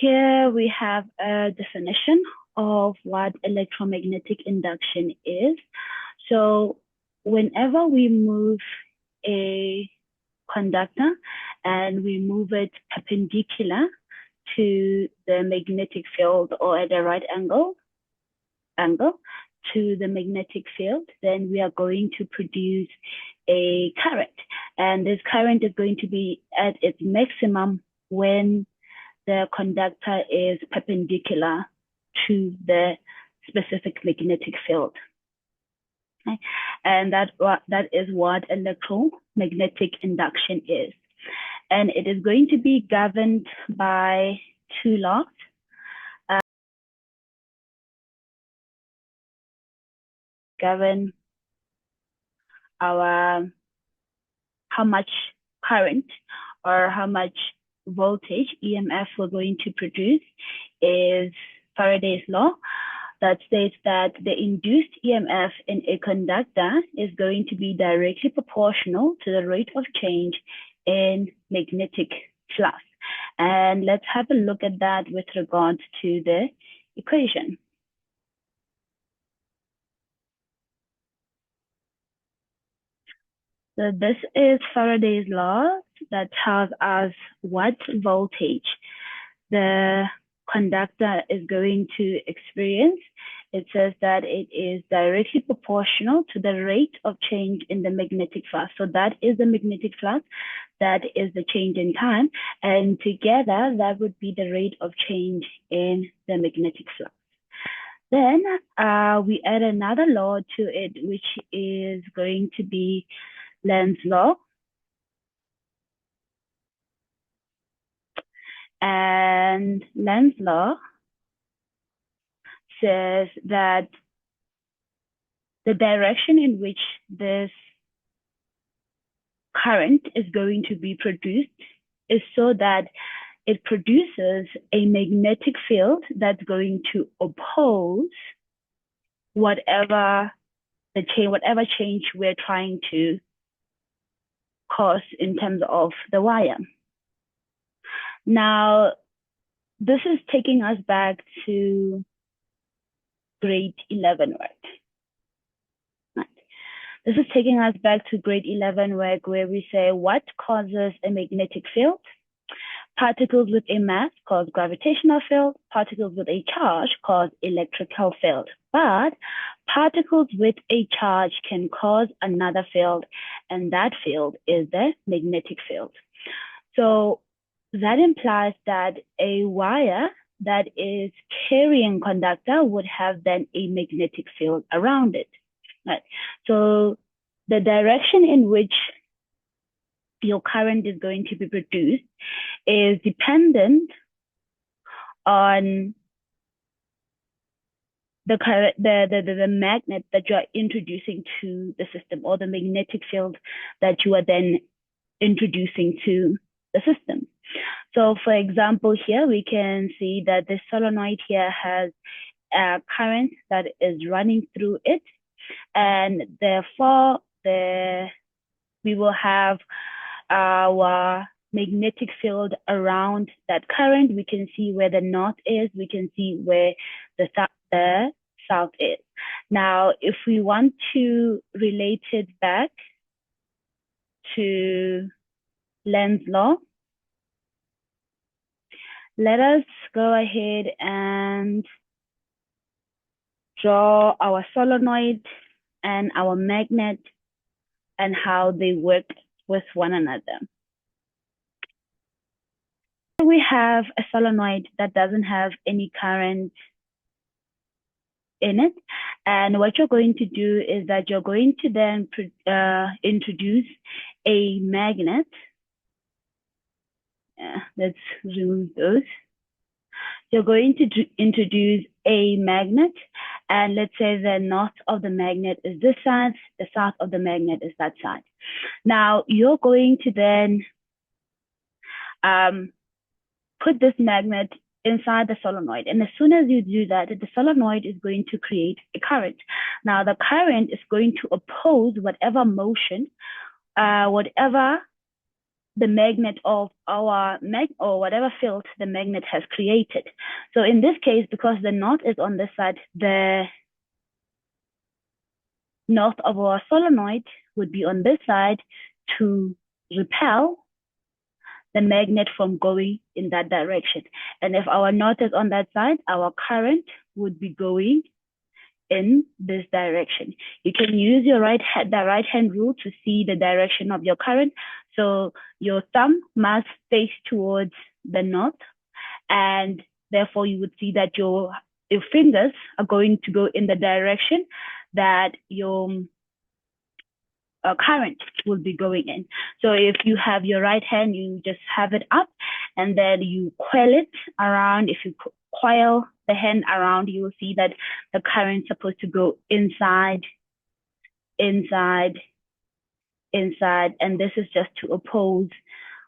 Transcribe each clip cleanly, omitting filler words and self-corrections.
Here we have a definition of what electromagnetic induction is. So whenever we move a conductor and we move it perpendicular to the magnetic field or at a right angle to the magnetic field, then we are going to produce a current. And this current is going to be at its maximum when the conductor is perpendicular to the specific magnetic field. Okay? And that is what electromagnetic induction is. And it is going to be governed by two laws. Govern our how much current or how much voltage EMF we're going to produce is Faraday's law that states that the induced EMF in a conductor is going to be directly proportional to the rate of change in magnetic flux. And let's have a look at that with regards to the equation. So this is Faraday's law that tells us what voltage the conductor is going to experience. It says that it is directly proportional to the rate of change in the magnetic flux. So that is the magnetic flux, that is the change in time, and together that would be the rate of change in the magnetic flux. Then we add another law to it, which is going to be Lenz law. And Lenz law says that the direction in which this current is going to be produced is so that it produces a magnetic field that's going to oppose whatever change we're trying to cause in terms of the wire. Now, this is taking us back to grade 11 work. Right. This is taking us back to grade 11 work where we say what causes a magnetic field. Particles with a mass cause gravitational field. Particles with a charge cause electrical field. But particles with a charge can cause another field, and that field is the magnetic field. So that implies that a wire that is carrying conductor would have then a magnetic field around it. Right. So the direction in which your current is going to be produced is dependent on the magnet that you are introducing to the system, or the magnetic field that you are then introducing to the system. So for example, here we can see that the solenoid here has a current that is running through it, and therefore we will have our magnetic field around that current. We can see where the north is, we can see where the south is. Now, if we want to relate it back to Lenz law, let us go ahead and draw our solenoid and our magnet and how they work with one another. We have a solenoid that doesn't have any current in it. And what you're going to do is that you're going to then introduce a magnet. Let's remove those. You're going to introduce a magnet, and let's say the north of the magnet is this side, the south of the magnet is that side. Now, you're going to then put this magnet inside the solenoid. And as soon as you do that, the solenoid is going to create a current. Now, the current is going to oppose whatever motion, whatever the magnet of our or whatever field the magnet has created. So in this case, because the north is on this side, the north of our solenoid would be on this side to repel the magnet from going in that direction. And if our north is on that side, our current would be going in this direction. You can use your the right hand rule to see the direction of your current. So your thumb must face towards the north, and therefore you would see that your fingers are going to go in the direction that your current will be going in. So if you have your right hand, you just have it up and then you coil it around. If you coil the hand around, you will see that the current is supposed to go inside, inside, inside, and this is just to oppose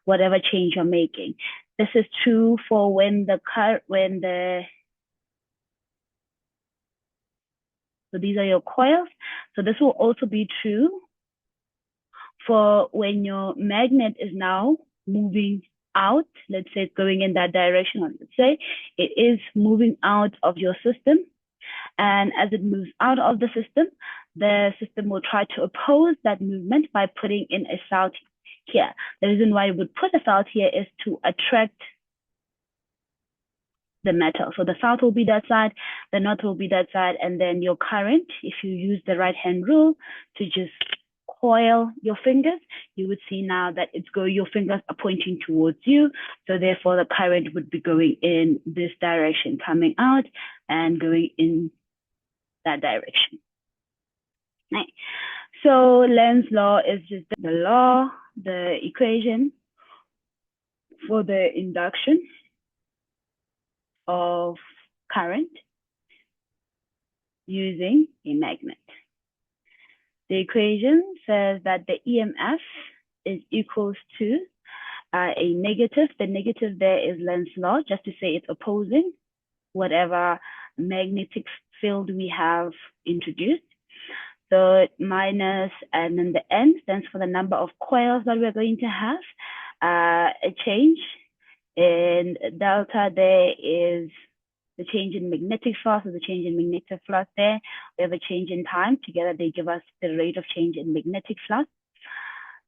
whatever change you're making. This is true for so these are your coils. So this will also be true for when your magnet is now moving out. Let's say it's going in that direction, or let's say it is moving out of your system. And as it moves out of the system will try to oppose that movement by putting in a south here. The reason why it would put a south here is to attract the metal. So the south will be that side, the north will be that side, and then your current, if you use the right hand rule to just coil your fingers, you would see now that your fingers are pointing towards you. So therefore the current would be going in this direction, coming out and going in that direction. Right. So Lenz law is just the law, the equation for the induction of current using a magnet. The equation says that the EMF is equals to a negative. The negative there is Lenz law, just to say it's opposing whatever magnetic field we have introduced. So minus, and then the N stands for the number of coils that we're going to have. A change in delta there is the change in magnetic flux, or the change in magnetic flux there. We have a change in time. Together they give us the rate of change in magnetic flux.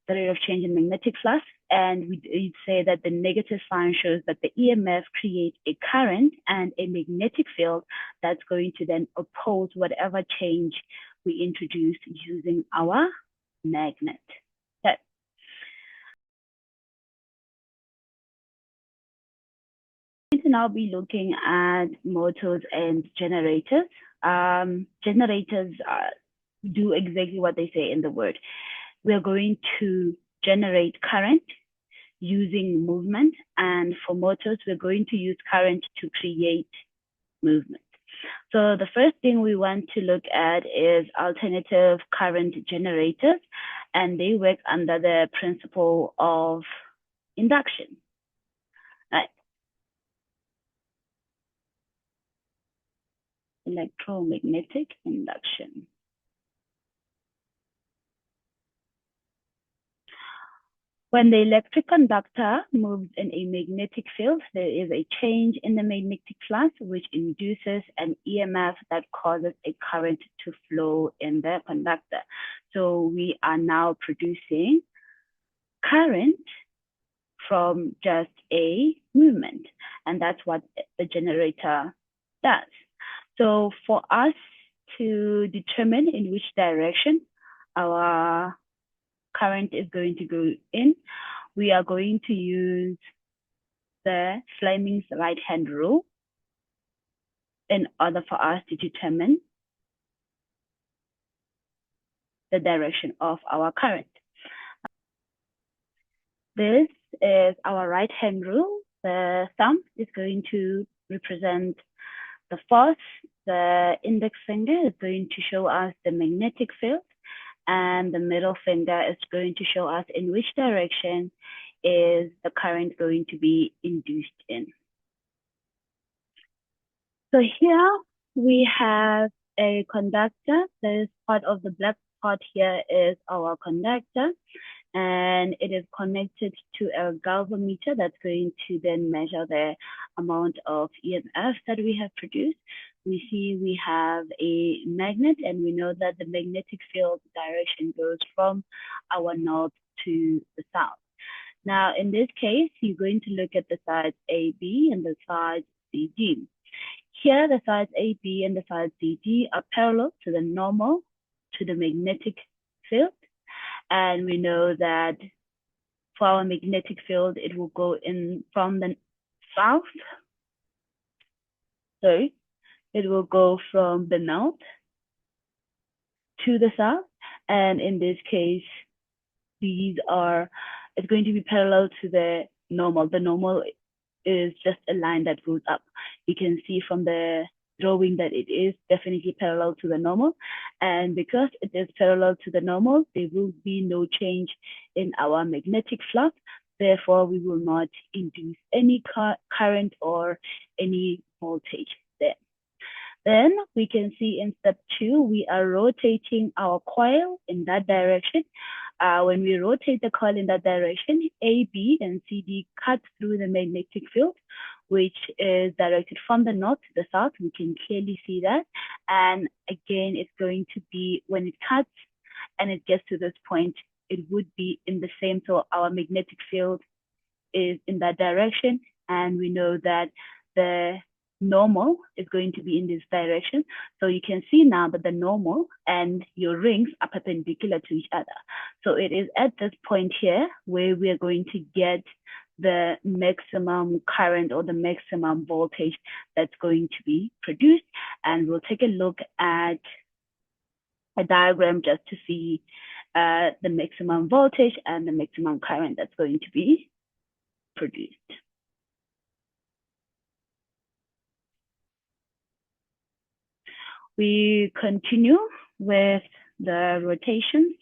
The rate of change in magnetic flux, and we'd say that the negative sign shows that the EMF creates a current and a magnetic field that's going to then oppose whatever change we introduced using our magnet. Okay. We're going to now be looking at motors and generators. Generators do exactly what they say in the word. We're going to generate current using movement, and for motors, we're going to use current to create movement. So the first thing we want to look at is alternative current generators, and they work under the principle of induction. Right. Electromagnetic induction. When the electric conductor moves in a magnetic field, there is a change in the magnetic flux, which induces an EMF that causes a current to flow in the conductor. So we are now producing current from just a movement, and that's what the generator does. So for us to determine in which direction our current is going to go in, we are going to use the Fleming's right-hand rule in order for us to determine the direction of our current. This is our right-hand rule. The thumb is going to represent the force. The index finger is going to show us the magnetic field, and the middle finger is going to show us in which direction is the current going to be induced in. So here we have a conductor. This part of the black part here is our conductor. and it is connected to a galvanometer that's going to then measure the amount of EMF that we have produced. We see we have a magnet, and we know that the magnetic field direction goes from our north to the south. Now, in this case, you're going to look at the sides AB and the sides CD. Here, the sides AB and the sides CD are parallel to the normal, to the magnetic field. And we know that for our magnetic field, it will go in from the south. Sorry, it will go from the north to the south. And in this case, it's going to be parallel to the normal. The normal is just a line that goes up. You can see from the drawing that it is definitely parallel to the normal. And because it is parallel to the normal, there will be no change in our magnetic flux. Therefore, we will not induce any current or any voltage there. Then we can see in step 2, we are rotating our coil in that direction. When we rotate the coil in that direction, A, B, and CD cut through the magnetic field, which is directed from the north to the south. We can clearly see that. And again, it's going to be, when it cuts and it gets to this point, it would be in the same. So our magnetic field is in that direction. And we know that the normal is going to be in this direction. So you can see now that the normal and your rings are perpendicular to each other. So it is at this point here where we are going to get the maximum current or the maximum voltage that's going to be produced. And we'll take a look at a diagram just to see the maximum voltage and the maximum current that's going to be produced. We continue with the rotations.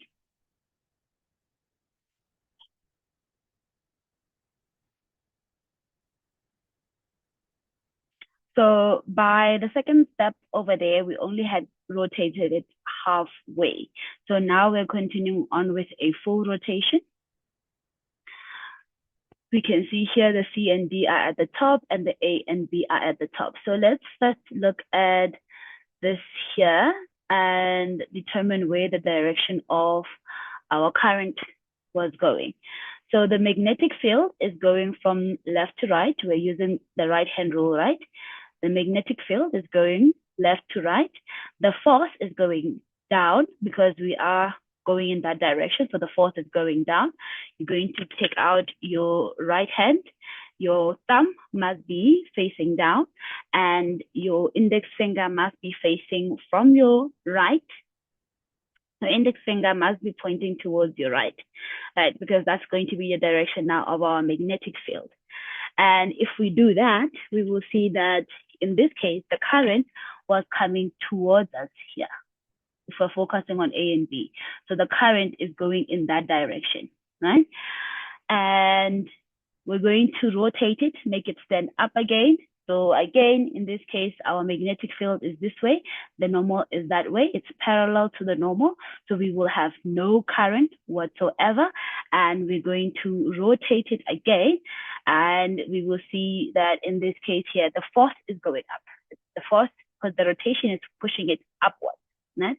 So by the second step over there, we only had rotated it halfway. So now we're continuing on with a full rotation. We can see here the C and D are at the top and the A and B are at the top. So let's first look at this here and determine where the direction of our current was going. So the magnetic field is going from left to right. We're using the right-hand rule, right? The magnetic field is going left to right. The force is going down because we are going in that direction. So the force is going down. You're going to take out your right hand. Your thumb must be facing down and your index finger must be facing from your right. The index finger must be pointing towards your right, because that's going to be the direction now of our magnetic field. And if we do that, we will see that in this case, the current was coming towards us here. If we're focusing on A and B. So the current is going in that direction, right? And we're going to rotate it, make it stand up again. So again, in this case, our magnetic field is this way. The normal is that way. It's parallel to the normal. So we will have no current whatsoever. And we're going to rotate it again. And we will see that in this case here, the force is going up. The force, because the rotation is pushing it upwards. Right?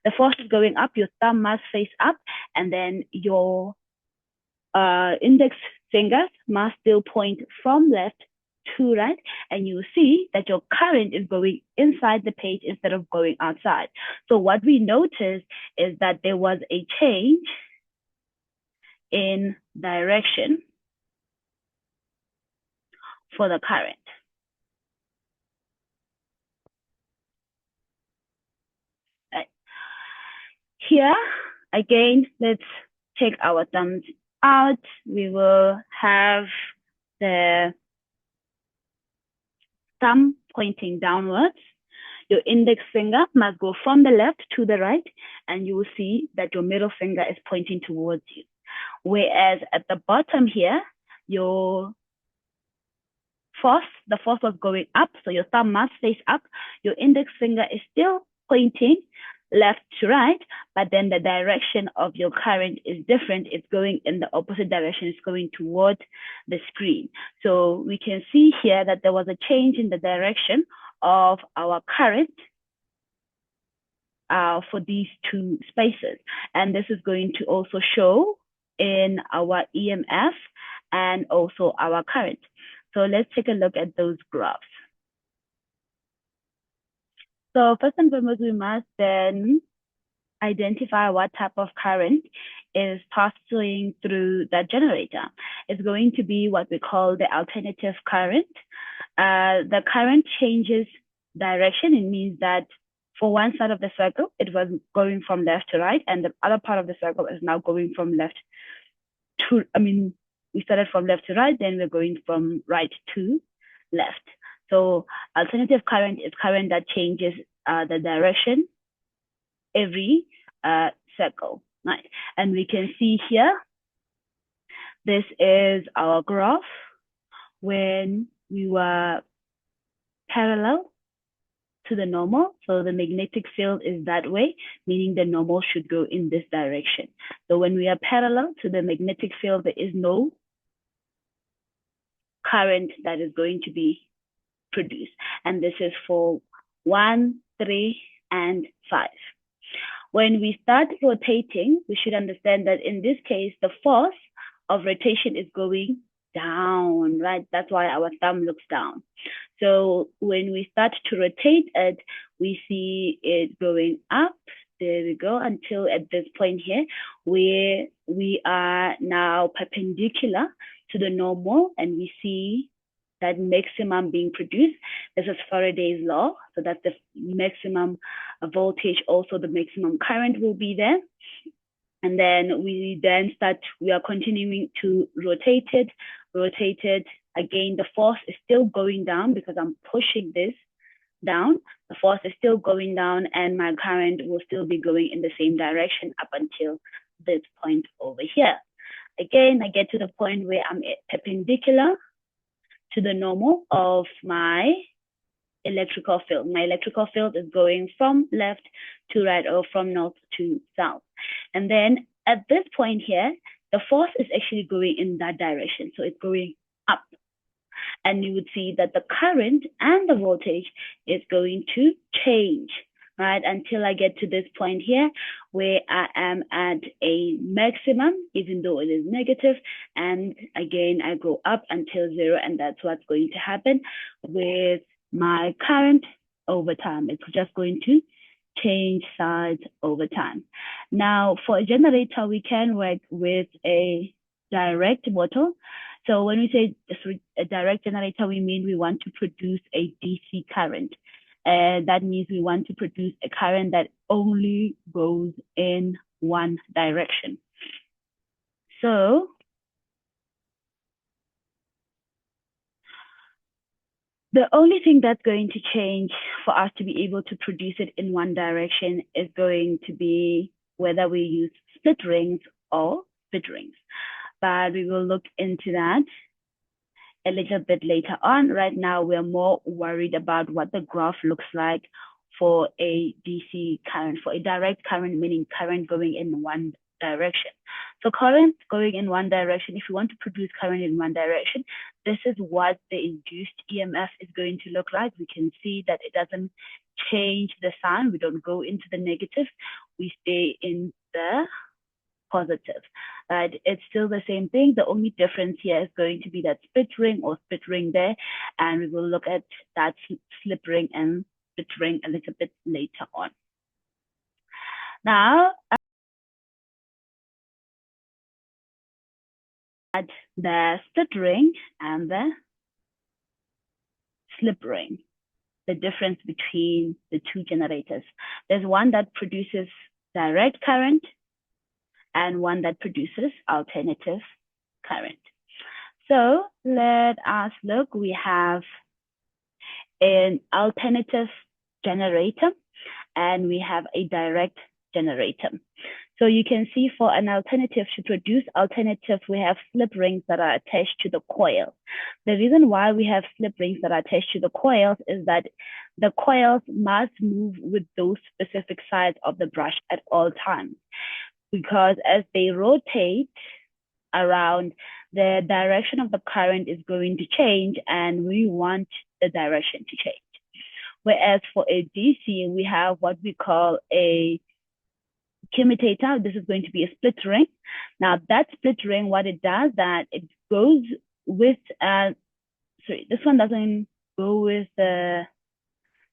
The force is going up. Your thumb must face up. And then your index fingers must still point from left to right, and you will see that your current is going inside the page instead of going outside. So what we noticed is that there was a change in direction for the current. Right. Here, again, let's take our thumbs out. We will have the thumb pointing downwards. Your index finger must go from the left to the right, and you will see that your middle finger is pointing towards you. Whereas at the bottom here, your force, the force was going up, so your thumb must face up. Your index finger is still pointing left to right, but then the direction of your current is different. It's going in the opposite direction. It's going toward the screen. So we can see here that there was a change in the direction of our current for these two spaces. And this is going to also show in our EMF and also our current. So let's take a look at those graphs. So first and foremost, we must then identify what type of current is passing through that generator. It's going to be what we call the alternative current. The current changes direction. It means that for one side of the circle, it was going from left to right, and the other part of the circle is now going from left to, we started from left to right, then we're going from right to left. So alternative current is current that changes the direction every circle, right? And we can see here, this is our graph when we were parallel to the normal. So the magnetic field is that way, meaning the normal should go in this direction. So when we are parallel to the magnetic field, there is no current that is going to be produced. And this is for 1, 3, and 5. When we start rotating, we should understand that in this case, the force of rotation is going down, right? That's why our thumb looks down. So when we start to rotate it, we see it going up. There we go, until at this point here, where we are now perpendicular to the normal, and we see that maximum being produced. This is Faraday's law. So that's the maximum voltage, also the maximum current will be there. And then we are continuing to rotate it. Again, the force is still going down because I'm pushing this down. The force is still going down, and my current will still be going in the same direction up until this point over here. Again, I get to the point where I'm perpendicular to the normal of my electrical field. My electrical field is going from left to right, or from north to south. And then at this point here, the force is actually going in that direction. So it's going up. And you would see that the current and the voltage is going to change, right? Until I get to this point here where I am at a maximum, even though it is negative. And again, I go up until 0, and that's what's going to happen with my current over time. It's just going to change sides over time. Now, for a generator, we can work with a direct motor. So when we say a direct generator, we mean we want to produce a DC current. That means we want to produce a current that only goes in one direction. So the only thing that's going to change for us to be able to produce it in one direction is going to be whether we use split rings or split rings. But we will look into that a little bit later on. Right now, we're more worried about what the graph looks like for a DC current, for a direct current, meaning current going in one direction. So current going in one direction, if you want to produce current in one direction, this is what the induced EMF is going to look like. We can see that it doesn't change the sign. We don't go into the negative. We stay in the positive. It's still the same thing. The only difference here is going to be that split ring or split ring there. And we will look at that slip ring and split ring a little bit later on. Now, add the split ring and the slip ring, the difference between the two generators. There's one that produces direct current and one that produces alternative current. So let us look. We have an alternative generator and we have a direct generator. So you can see for an alternative, to produce alternative, we have slip rings that are attached to the coil. The reason why we have slip rings that are attached to the coils is that the coils must move with those specific sides of the brush at all times, because as they rotate around, the direction of the current is going to change, and we want the direction to change. Whereas for a DC, we have what we call a commutator. This is going to be a split ring. Now that split ring, what it does, that it goes with, sorry, this one doesn't go with the,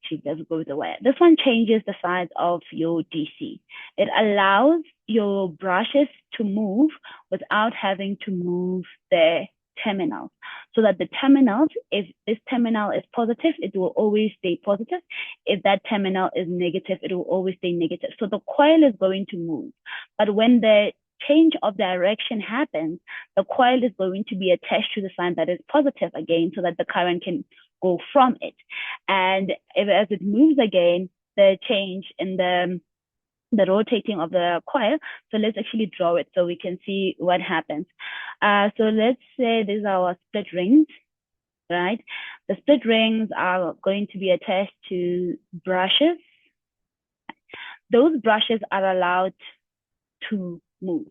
she doesn't go with the wire. This one changes the size of your DC. It allows your brushes to move without having to move the terminals, so that the terminals, if this terminal is positive, it will always stay positive. If that terminal is negative, it will always stay negative. So the coil is going to move, but when the change of direction happens, the coil is going to be attached to the sign that is positive again, so that the current can go from it. And as it moves again, the change in the rotating of the coil. So let's actually draw it so we can see what happens. So let's say these are our split rings, right? The split rings are going to be attached to brushes. Those brushes are allowed to move,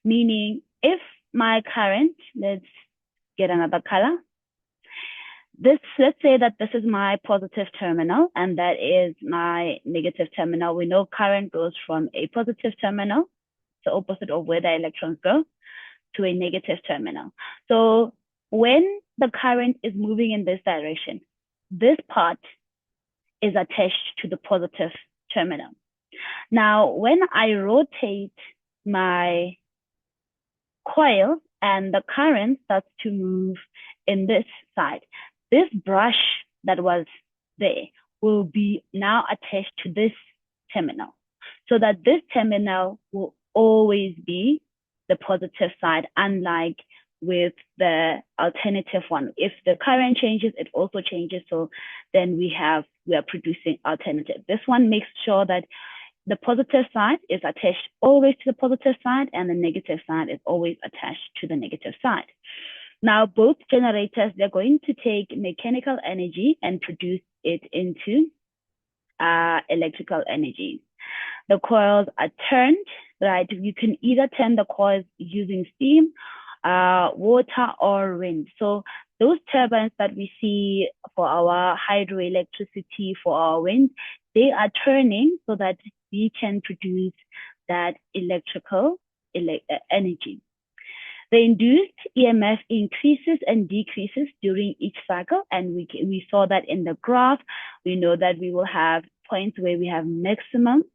meaning if my current, let's get another color. Let's say that this is my positive terminal and that is my negative terminal. We know current goes from a positive terminal, the opposite of where the electrons go, to a negative terminal. So when the current is moving in this direction, this part is attached to the positive terminal. Now, when I rotate my coil and the current starts to move in this side, this brush that was there will be now attached to this terminal, so that this terminal will always be the positive side, unlike with the alternative one. If the current changes, it also changes. So then we are producing alternative. This one makes sure that the positive side is attached always to the positive side, and the negative side is always attached to the negative side. Now, both generators, they're going to take mechanical energy and produce it into electrical energy. The coils are turned, right? You can either turn the coils using steam, water, or wind. So those turbines that we see for our hydroelectricity, for our wind, they are turning so that we can produce that electrical energy. The induced EMF increases and decreases during each cycle, and we saw that in the graph. We know that we will have points where we have maximum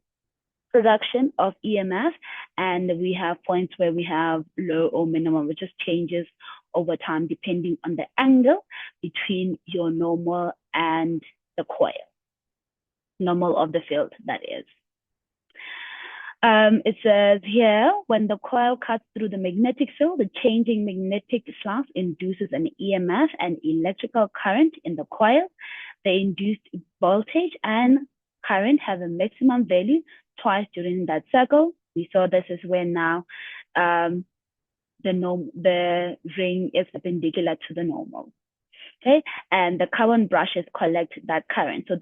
production of EMF, and we have points where we have low or minimum, which just changes over time depending on the angle between your normal and the coil, normal of the field, that is. It says here, when the coil cuts through the magnetic field, the changing magnetic flux induces an EMF and electrical current in the coil. The induced voltage and current have a maximum value twice during that cycle. We saw this is when now the ring is perpendicular to the normal. Okay, and the current brushes collect that current. So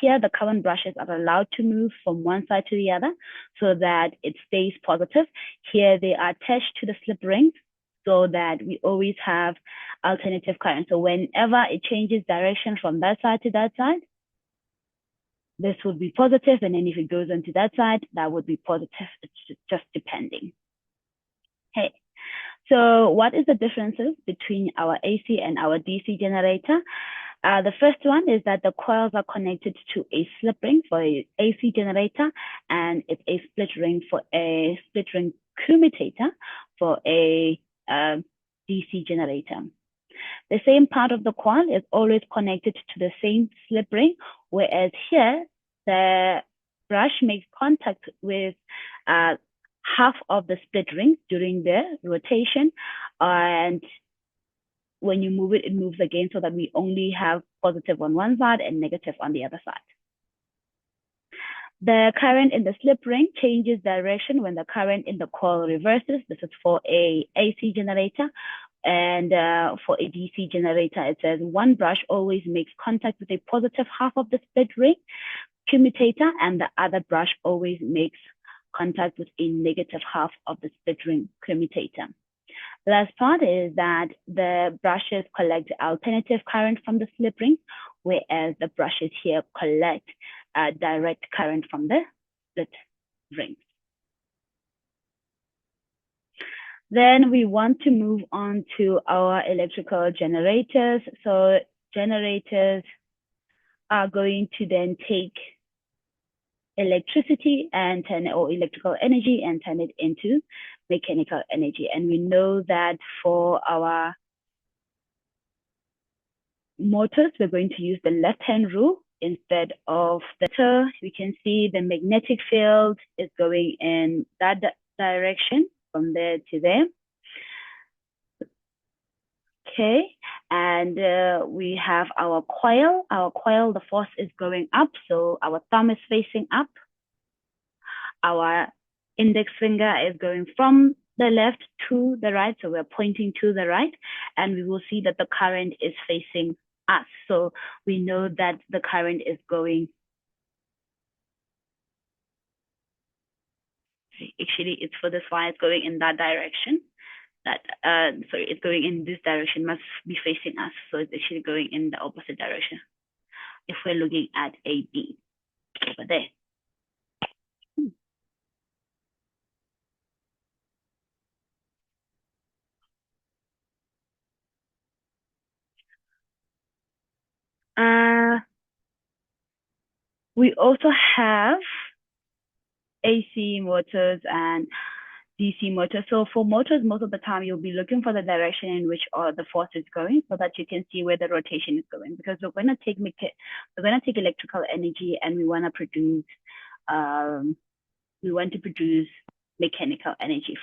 here the current brushes are allowed to move from one side to the other so that it stays positive. Here they are attached to the slip rings so that we always have alternative current. So whenever it changes direction from that side to that side, this would be positive, and then if it goes onto that side, that would be positive. It's just depending. Okay. So what is the differences between our AC and our DC generator? The first one is that the coils are connected to a slip ring for a AC generator, and it's a split ring commutator for a DC generator. The same part of the coil is always connected to the same slip ring, whereas here the brush makes contact with half of the split ring during the rotation, and when you move it, it moves again so that we only have positive on one side and negative on the other side. The current in the slip ring changes direction when the current in the coil reverses. This is for a AC generator. And for a DC generator, it says one brush always makes contact with a positive half of the split ring commutator, and the other brush always makes contact with a negative half of the split ring commutator. The last part is that the brushes collect alternative current from the slip ring, whereas the brushes here collect direct current from the split ring. Then we want to move on to our electrical generators. So generators are going to then take electricity and or electrical energy and turn it into mechanical energy. And we know that for our motors, we're going to use the left-hand rule instead of the Tutor. We can see the magnetic field is going in that direction from there to there. Okay, and we have our coil. Our coil, the force is going up, so our thumb is facing up. Our index finger is going from the left to the right, so we're pointing to the right, and we will see that the current is facing us. So we know that the current is going, actually it's for this wire, it's going in that direction. That sorry, it's going in this direction, must be facing us. So it's actually going in the opposite direction. If we're looking at AB over there. We also have AC motors and DC motors. So for motors, most of the time you'll be looking for the direction in which the force is going, so that you can see where the rotation is going. Because we're going to take electrical energy, and we want to produce mechanical energy.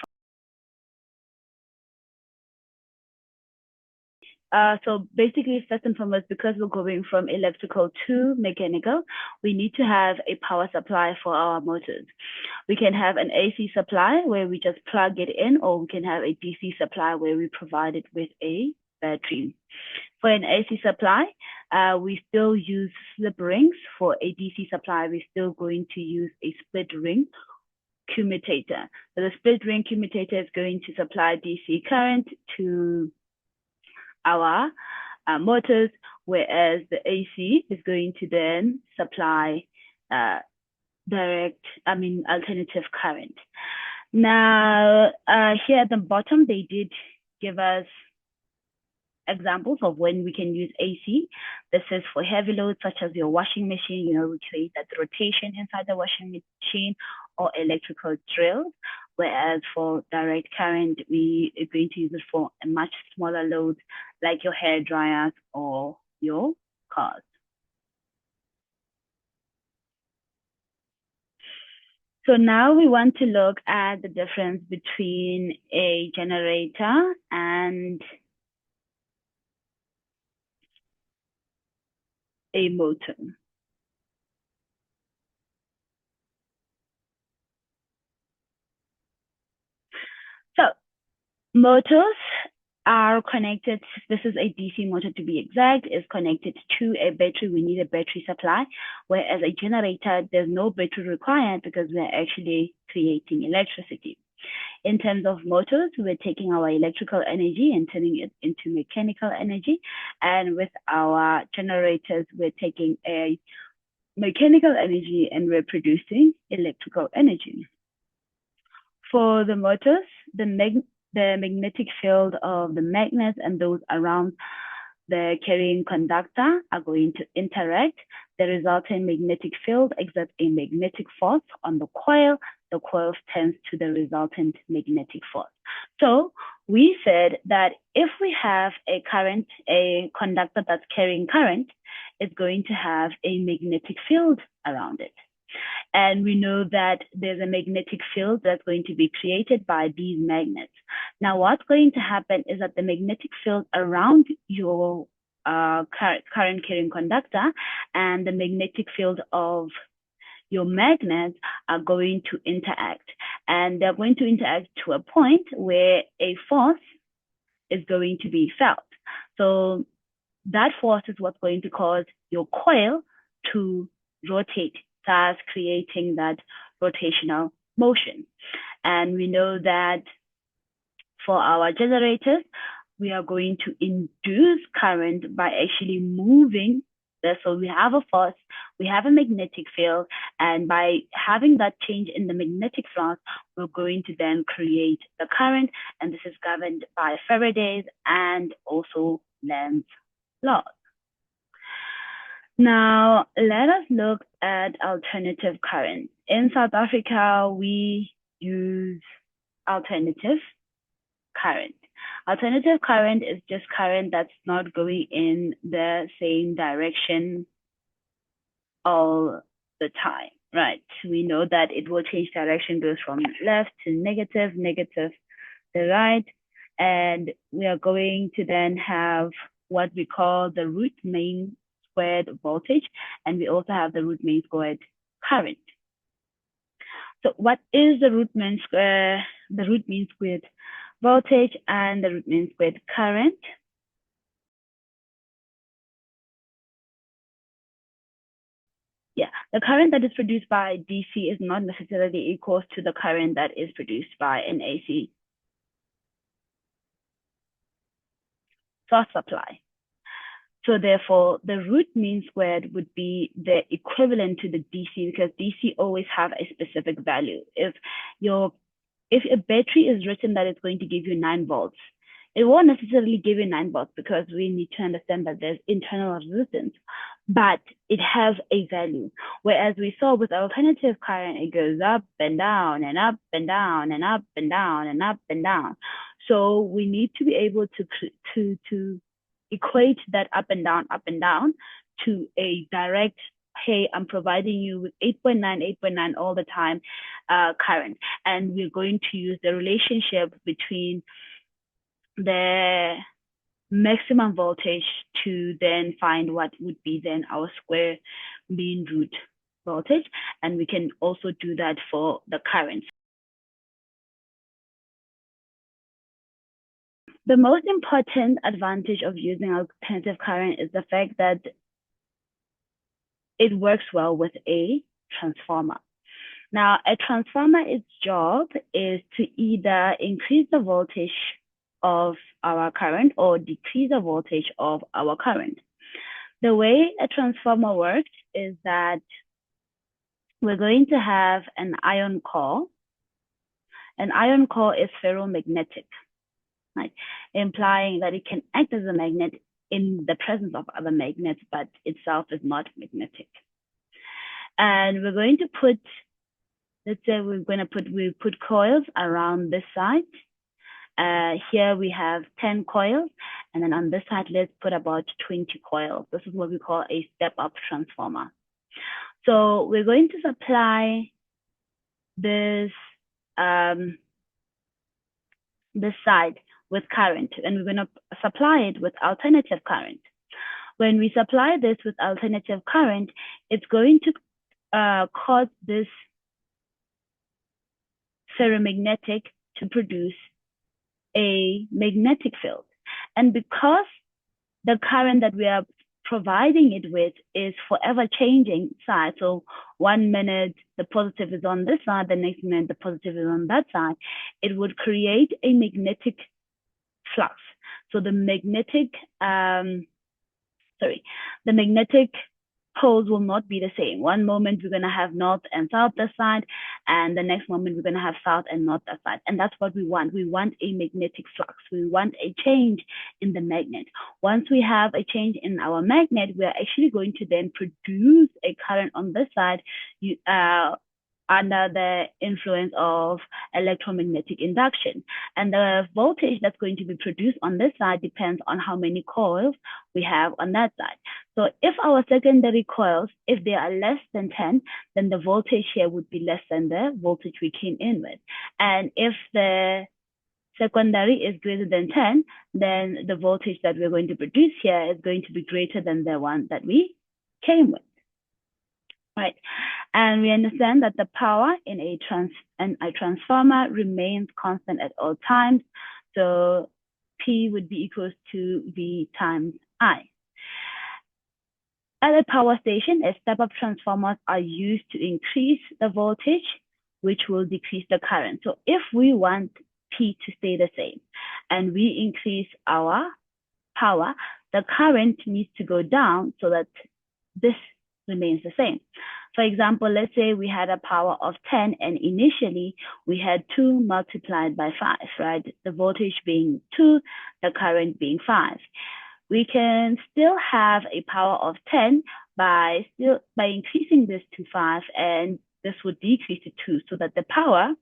So basically, first and foremost, because we're going from electrical to mechanical, we need to have a power supply for our motors. We can have an AC supply where we just plug it in, or we can have a DC supply where we provide it with a battery. For an AC supply, we still use slip rings. For a DC supply, we're still going to use a split ring commutator. So the split ring commutator is going to supply DC current to our motors, whereas the AC is going to then supply alternative current. Now, here at the bottom, they did give us examples of when we can use AC. This is for heavy loads such as your washing machine, we create that rotation inside the washing machine, or electrical drills. Whereas for direct current, we are going to use it for a much smaller load, like your hair dryers or your cars. So now we want to look at the difference between a generator and a motor. So motors are connected. This is a DC motor, to be exact, is connected to a battery. We need a battery supply, whereas a generator, there's no battery required because we're actually creating electricity. In terms of motors, we're taking our electrical energy and turning it into mechanical energy. And with our generators, we're taking a mechanical energy and we're producing electrical energy. For the motors, the magnetic field of the magnets and those around the carrying conductor are going to interact. The resulting magnetic field exerts a magnetic force on the coil. The coil tends to the resultant magnetic force. So we said that if we have a conductor that's carrying current, it's going to have a magnetic field around it. And we know that there's a magnetic field that's going to be created by these magnets. Now, what's going to happen is that the magnetic field around your current carrying conductor and the magnetic field of your magnets are going to interact, and they're going to interact to a point where a force is going to be felt. So that force is what's going to cause your coil to rotate, thus creating that rotational motion. And we know that for our generators, we are going to induce current by actually moving. So we have a force, we have a magnetic field, and by having that change in the magnetic flux, we're going to then create the current, and this is governed by Faraday's and also Lenz laws. Now, let us look at alternative current. In South Africa, we use alternative current. Alternative current is just current that's not going in the same direction all the time, right? We know that it will change direction, goes from left to negative, negative to right, and we are going to then have what we call the root mean squared voltage, and we also have the root mean squared current. So what is the root mean squared voltage and the root mean squared current? Yeah, the current that is produced by DC is not necessarily equal to the current that is produced by an AC source supply. So therefore, the root mean squared would be the equivalent to the DC, because DC always have a specific value. If a battery is written that it's going to give you 9 volts, it won't necessarily give you 9 volts, because we need to understand that there's internal resistance, but it has a value. Whereas we saw with alternative current, it goes up and down and up and down and up and down and up and down. So we need to be able to equate that up and down to a direct, hey, I'm providing you with 8.9 all the time current. And we're going to use the relationship between the maximum voltage to then find what would be then our square mean root voltage. And we can also do that for the current. The most important advantage of using alternative current is the fact that it works well with a transformer. Now, a transformer, its job is to either increase the voltage of our current or decrease the voltage of our current. The way a transformer works is that we're going to have an iron core. An iron core is ferromagnetic, right? Implying that it can act as a magnet in the presence of other magnets, but itself is not magnetic. And we're going to put, let's say we put coils around this side. Here we have 10 coils, and then on this side, let's put about 20 coils. This is what we call a step-up transformer. So we're going to supply this side with current, and we're going to supply it with alternative current. When we supply this with alternative current, it's going to cause this ferromagnetic to produce a magnetic field. And because the current that we are providing it with is forever changing side, so 1 minute the positive is on this side, the next minute the positive is on that side, it would create a magnetic flux. So the magnetic poles will not be the same. One moment we're going to have north and south this side, and the next moment we're going to have south and north that side. And that's what we want. We want a magnetic flux. We want a change in the magnet. Once we have a change in our magnet, we're actually going to then produce a current on this side under the influence of electromagnetic induction. And the voltage that's going to be produced on this side depends on how many coils we have on that side. So if our secondary coils, if they are less than 10, then the voltage here would be less than the voltage we came in with. And if the secondary is greater than 10, then the voltage that we're going to produce here is going to be greater than the one that we came with. right? And we understand that the power in a transformer remains constant at all times. So P would be equals to V times I. At a power station, step-up transformers are used to increase the voltage, which will decrease the current. So if we want P to stay the same and we increase our power, the current needs to go down so that this remains the same. For example, let's say we had a power of 10 and initially we had 2 multiplied by 5, right? The voltage being 2, the current being 5. We can still have a power of 10 by increasing this to 5, and this would decrease to 2 so that the power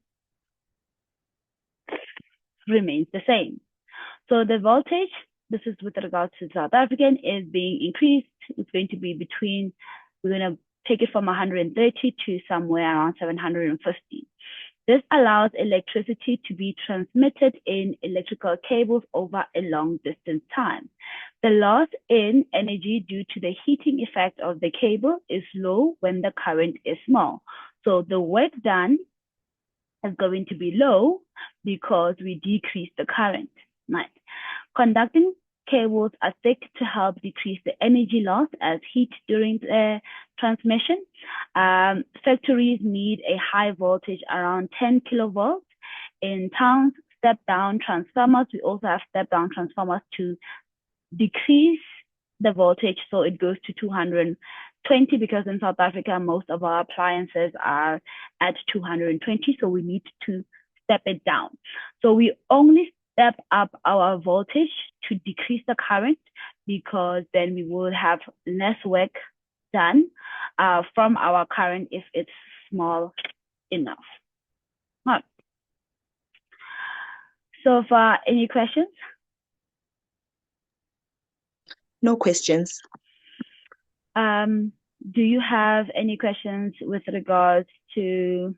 remains the same. So the voltage, this is with regards to South African, is being increased. It's going to be between, we're going to take it from 130 to somewhere around 750. This allows electricity to be transmitted in electrical cables over a long distance time. The loss in energy due to the heating effect of the cable is low when the current is small. So the work done is going to be low because we decrease the current. Right. Conducting cables are thick to help decrease the energy loss as heat during the transmission. Factories need a high voltage around 10 kilovolts. In towns, step-down transformers, we also have step-down transformers to decrease the voltage so it goes to 220, because in South Africa, most of our appliances are at 220, so we need to step it down. So we only step up our voltage to decrease the current, because then we will have less work done from our current if it's small enough. Right. So far, any questions? No questions. Do you have any questions with regards to